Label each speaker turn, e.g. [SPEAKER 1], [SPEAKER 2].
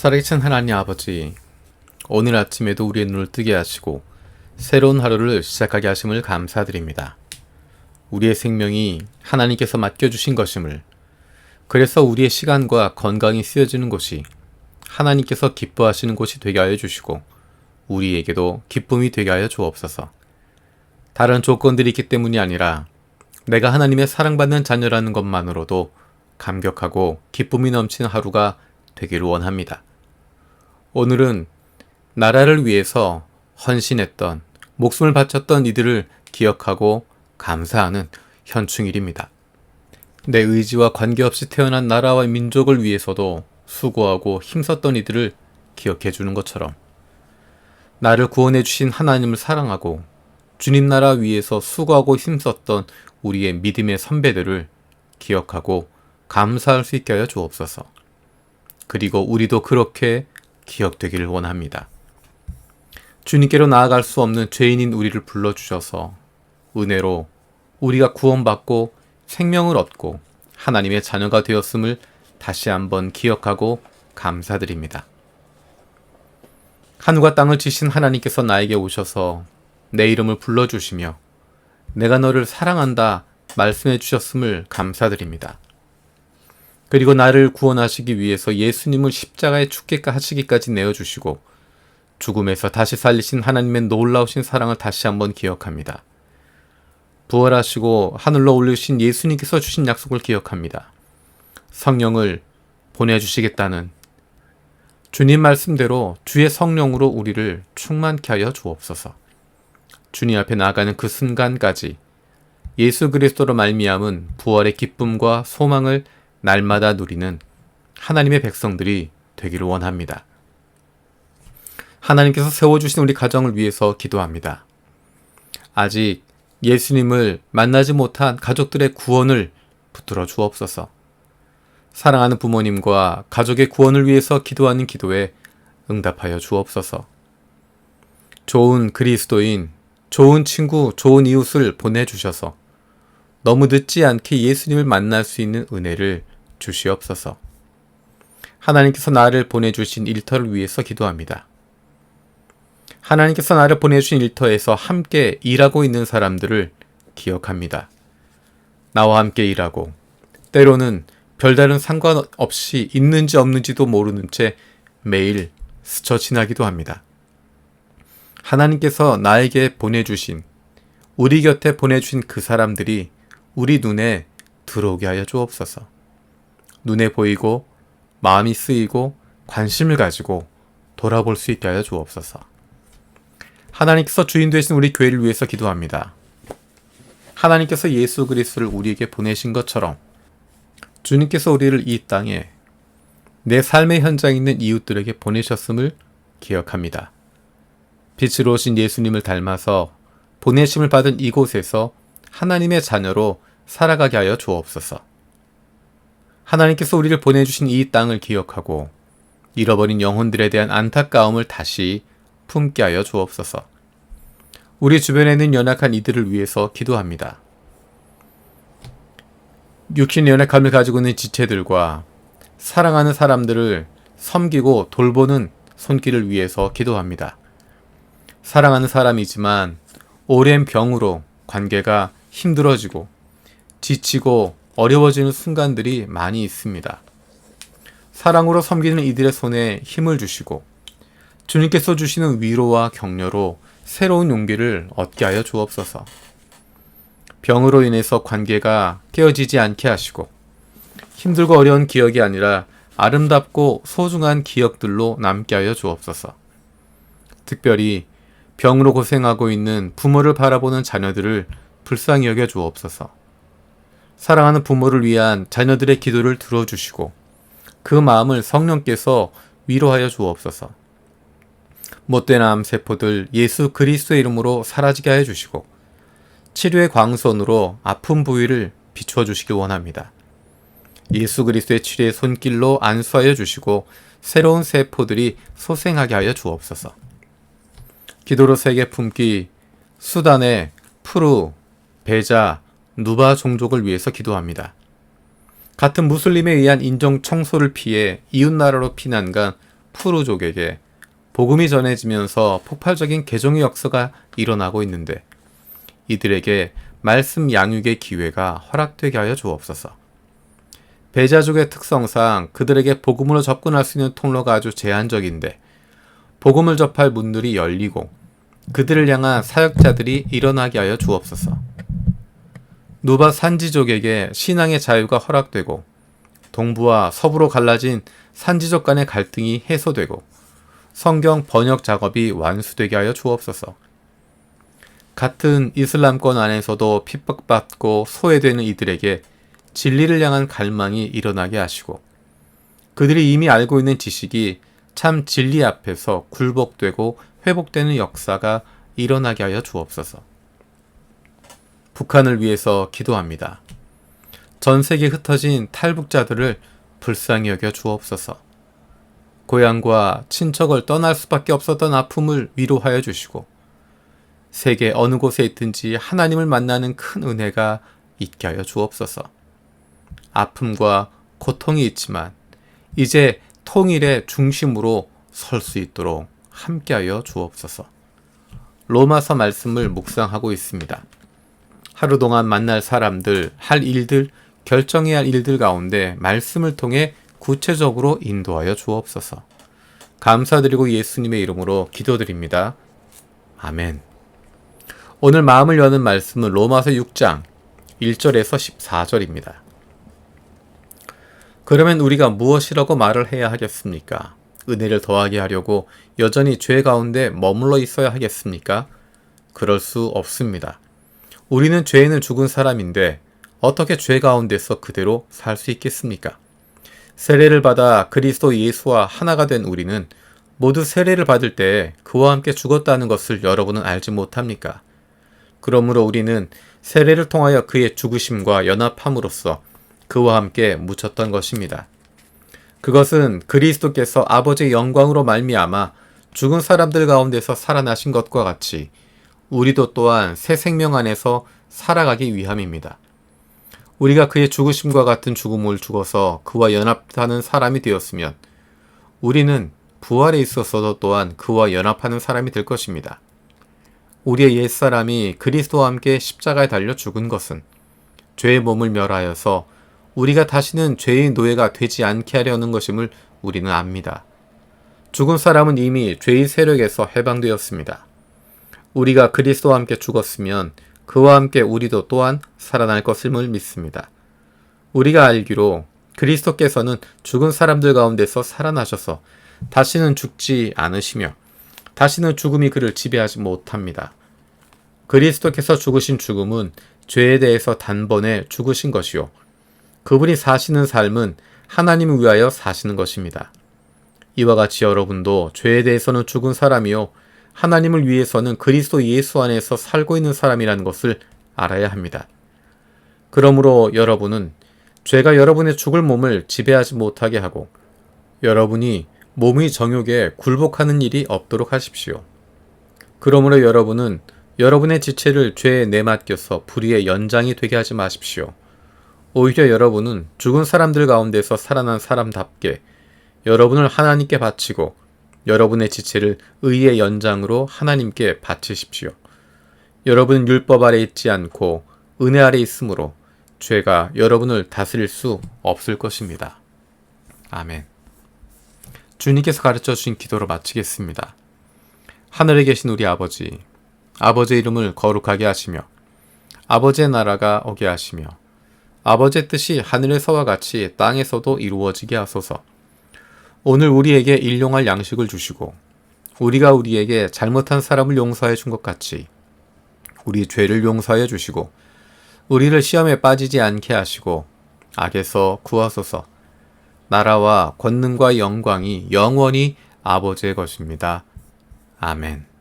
[SPEAKER 1] 살아계신 하나님 아버지, 오늘 아침에도 우리의 눈을 뜨게 하시고 새로운 하루를 시작하게 하심을 감사드립니다. 우리의 생명이 하나님께서 맡겨주신 것임을, 그래서 우리의 시간과 건강이 쓰여지는 곳이 하나님께서 기뻐하시는 곳이 되게 하여 주시고 우리에게도 기쁨이 되게 하여 주옵소서. 다른 조건들이 있기 때문이 아니라 내가 하나님의 사랑받는 자녀라는 것만으로도 감격하고 기쁨이 넘치는 하루가 되기를 원합니다. 오늘은 나라를 위해서 헌신했던, 목숨을 바쳤던 이들을 기억하고 감사하는 현충일입니다. 내 의지와 관계없이 태어난 나라와 민족을 위해서도 수고하고 힘썼던 이들을 기억해 주는 것처럼 나를 구원해 주신 하나님을 사랑하고 주님 나라 위해서 수고하고 힘썼던 우리의 믿음의 선배들을 기억하고 감사할 수 있게 하여 주옵소서. 그리고 우리도 그렇게 기억되기를 원합니다. 주님께로 나아갈 수 없는 죄인인 우리를 불러주셔서 은혜로 우리가 구원받고 생명을 얻고 하나님의 자녀가 되었음을 다시 한번 기억하고 감사드립니다. 하늘과 땅을 지신 하나님께서 나에게 오셔서 내 이름을 불러주시며 내가 너를 사랑한다 말씀해 주셨음을 감사드립니다. 그리고 나를 구원하시기 위해서 예수님을 십자가에 죽게 하시기까지 내어주시고 죽음에서 다시 살리신 하나님의 놀라우신 사랑을 다시 한번 기억합니다. 부활하시고 하늘로 올리신 예수님께서 주신 약속을 기억합니다. 성령을 보내주시겠다는 주님 말씀대로 주의 성령으로 우리를 충만케 하여 주옵소서. 주님 앞에 나아가는 그 순간까지 예수 그리스도로 말미암은 부활의 기쁨과 소망을 날마다 누리는 하나님의 백성들이 되기를 원합니다. 하나님께서 세워주신 우리 가정을 위해서 기도합니다. 아직 예수님을 만나지 못한 가족들의 구원을 붙들어 주옵소서. 사랑하는 부모님과 가족의 구원을 위해서 기도하는 기도에 응답하여 주옵소서. 좋은 그리스도인, 좋은 친구, 좋은 이웃을 보내주셔서 너무 늦지 않게 예수님을 만날 수 있는 은혜를 주시옵소서. 하나님께서 나를 보내주신 일터를 위해서 기도합니다. 하나님께서 나를 보내주신 일터에서 함께 일하고 있는 사람들을 기억합니다. 나와 함께 일하고 때로는 별다른 상관없이 있는지 없는지도 모르는 채 매일 스쳐 지나기도 합니다. 하나님께서 나에게 보내주신, 우리 곁에 보내주신 그 사람들이 우리 눈에 들어오게 하여 주옵소서. 눈에 보이고 마음이 쓰이고 관심을 가지고 돌아볼 수 있게 하여 주옵소서. 하나님께서 주인 되신 우리 교회를 위해서 기도합니다. 하나님께서 예수 그리스도를 우리에게 보내신 것처럼 주님께서 우리를 이 땅에 내 삶의 현장에 있는 이웃들에게 보내셨음을 기억합니다. 빛으로 오신 예수님을 닮아서 보내심을 받은 이곳에서 하나님의 자녀로 살아가게 하여 주옵소서. 하나님께서 우리를 보내주신 이 땅을 기억하고 잃어버린 영혼들에 대한 안타까움을 다시 품게 하여 주옵소서. 우리 주변에 있는 연약한 이들을 위해서 기도합니다. 육신의 연약함을 가지고 있는 지체들과 사랑하는 사람들을 섬기고 돌보는 손길을 위해서 기도합니다. 사랑하는 사람이지만 오랜 병으로 관계가 힘들어지고 지치고 어려워지는 순간들이 많이 있습니다. 사랑으로 섬기는 이들의 손에 힘을 주시고 주님께서 주시는 위로와 격려로 새로운 용기를 얻게 하여 주옵소서. 병으로 인해서 관계가 깨어지지 않게 하시고 힘들고 어려운 기억이 아니라 아름답고 소중한 기억들로 남게 하여 주옵소서. 특별히 병으로 고생하고 있는 부모를 바라보는 자녀들을 불쌍히 여겨 주옵소서. 사랑하는 부모를 위한 자녀들의 기도를 들어주시고 그 마음을 성령께서 위로하여 주옵소서. 못된 암 세포들 예수 그리스도의 이름으로 사라지게 하여 주시고 치료의 광선으로 아픈 부위를 비추어 주시기 원합니다. 예수 그리스도의 치료의 손길로 안수하여 주시고 새로운 세포들이 소생하게 하여 주옵소서. 기도로 세계 품기 수단의 푸르, 베자, 누바 종족을 위해서 기도합니다. 같은 무슬림에 의한 인종 청소를 피해 이웃나라로 피난간 푸르족에게 복음이 전해지면서 폭발적인 개종의 역사가 일어나고 있는데 이들에게 말씀 양육의 기회가 허락되게 하여 주옵소서. 베자족의 특성상 그들에게 복음으로 접근할 수 있는 통로가 아주 제한적인데 복음을 접할 문들이 열리고 그들을 향한 사역자들이 일어나게 하여 주옵소서. 누바 산지족에게 신앙의 자유가 허락되고 동부와 서부로 갈라진 산지족 간의 갈등이 해소되고 성경 번역 작업이 완수되게 하여 주옵소서. 같은 이슬람권 안에서도 핍박받고 소외되는 이들에게 진리를 향한 갈망이 일어나게 하시고 그들이 이미 알고 있는 지식이 참 진리 앞에서 굴복되고 회복되는 역사가 일어나게 하여 주옵소서. 북한을 위해서 기도합니다. 전 세계에 흩어진 탈북자들을 불쌍히 여겨 주옵소서. 고향과 친척을 떠날 수밖에 없었던 아픔을 위로하여 주시고 세계 어느 곳에 있든지 하나님을 만나는 큰 은혜가 있게 하여 주옵소서. 아픔과 고통이 있지만 이제 통일의 중심으로 설 수 있도록 함께하여 주옵소서. 로마서 말씀을 묵상하고 있습니다. 하루 동안 만날 사람들, 할 일들, 결정해야 할 일들 가운데 말씀을 통해 구체적으로 인도하여 주옵소서. 감사드리고 예수님의 이름으로 기도드립니다. 아멘. 오늘 마음을 여는 말씀은 로마서 6장 1절에서 14절입니다. 그러면 우리가 무엇이라고 말을 해야 하겠습니까? 은혜를 더하게 하려고 여전히 죄 가운데 머물러 있어야 하겠습니까? 그럴 수 없습니다. 우리는 죄에는 죽은 사람인데 어떻게 죄 가운데서 그대로 살 수 있겠습니까? 세례를 받아 그리스도 예수와 하나가 된 우리는 모두 세례를 받을 때 그와 함께 죽었다는 것을 여러분은 알지 못합니까? 그러므로 우리는 세례를 통하여 그의 죽으심과 연합함으로써 그와 함께 묻혔던 것입니다. 그것은 그리스도께서 아버지의 영광으로 말미암아 죽은 사람들 가운데서 살아나신 것과 같이 우리도 또한 새 생명 안에서 살아가기 위함입니다. 우리가 그의 죽으심과 같은 죽음을 죽어서 그와 연합하는 사람이 되었으면 우리는 부활에 있어서도 또한 그와 연합하는 사람이 될 것입니다. 우리의 옛사람이 그리스도와 함께 십자가에 달려 죽은 것은 죄의 몸을 멸하여서 우리가 다시는 죄의 노예가 되지 않게 하려는 것임을 우리는 압니다. 죽은 사람은 이미 죄의 세력에서 해방되었습니다. 우리가 그리스도와 함께 죽었으면 그와 함께 우리도 또한 살아날 것임을 믿습니다. 우리가 알기로 그리스도께서는 죽은 사람들 가운데서 살아나셔서 다시는 죽지 않으시며 다시는 죽음이 그를 지배하지 못합니다. 그리스도께서 죽으신 죽음은 죄에 대해서 단번에 죽으신 것이요. 그분이 사시는 삶은 하나님을 위하여 사시는 것입니다. 이와 같이 여러분도 죄에 대해서는 죽은 사람이요. 하나님을 위해서는 그리스도 예수 안에서 살고 있는 사람이라는 것을 알아야 합니다. 그러므로 여러분은 죄가 여러분의 죽을 몸을 지배하지 못하게 하고 여러분이 몸의 정욕에 굴복하는 일이 없도록 하십시오. 그러므로 여러분은 여러분의 지체를 죄에 내맡겨서 불의의 연장이 되게 하지 마십시오. 오히려 여러분은 죽은 사람들 가운데서 살아난 사람답게 여러분을 하나님께 바치고 여러분의 지체를 의의 연장으로 하나님께 바치십시오. 여러분은 율법 아래 있지 않고 은혜 아래 있으므로 죄가 여러분을 다스릴 수 없을 것입니다. 아멘. 주님께서 가르쳐 주신 기도로 마치겠습니다. 하늘에 계신 우리 아버지, 아버지의 이름을 거룩하게 하시며 아버지의 나라가 오게 하시며 아버지의 뜻이 하늘에서와 같이 땅에서도 이루어지게 하소서. 오늘 우리에게 일용할 양식을 주시고 우리가 우리에게 잘못한 사람을 용서해 준 것 같이 우리 죄를 용서해 주시고 우리를 시험에 빠지지 않게 하시고 악에서 구하소서. 나라와 권능과 영광이 영원히 아버지의 것입니다. 아멘.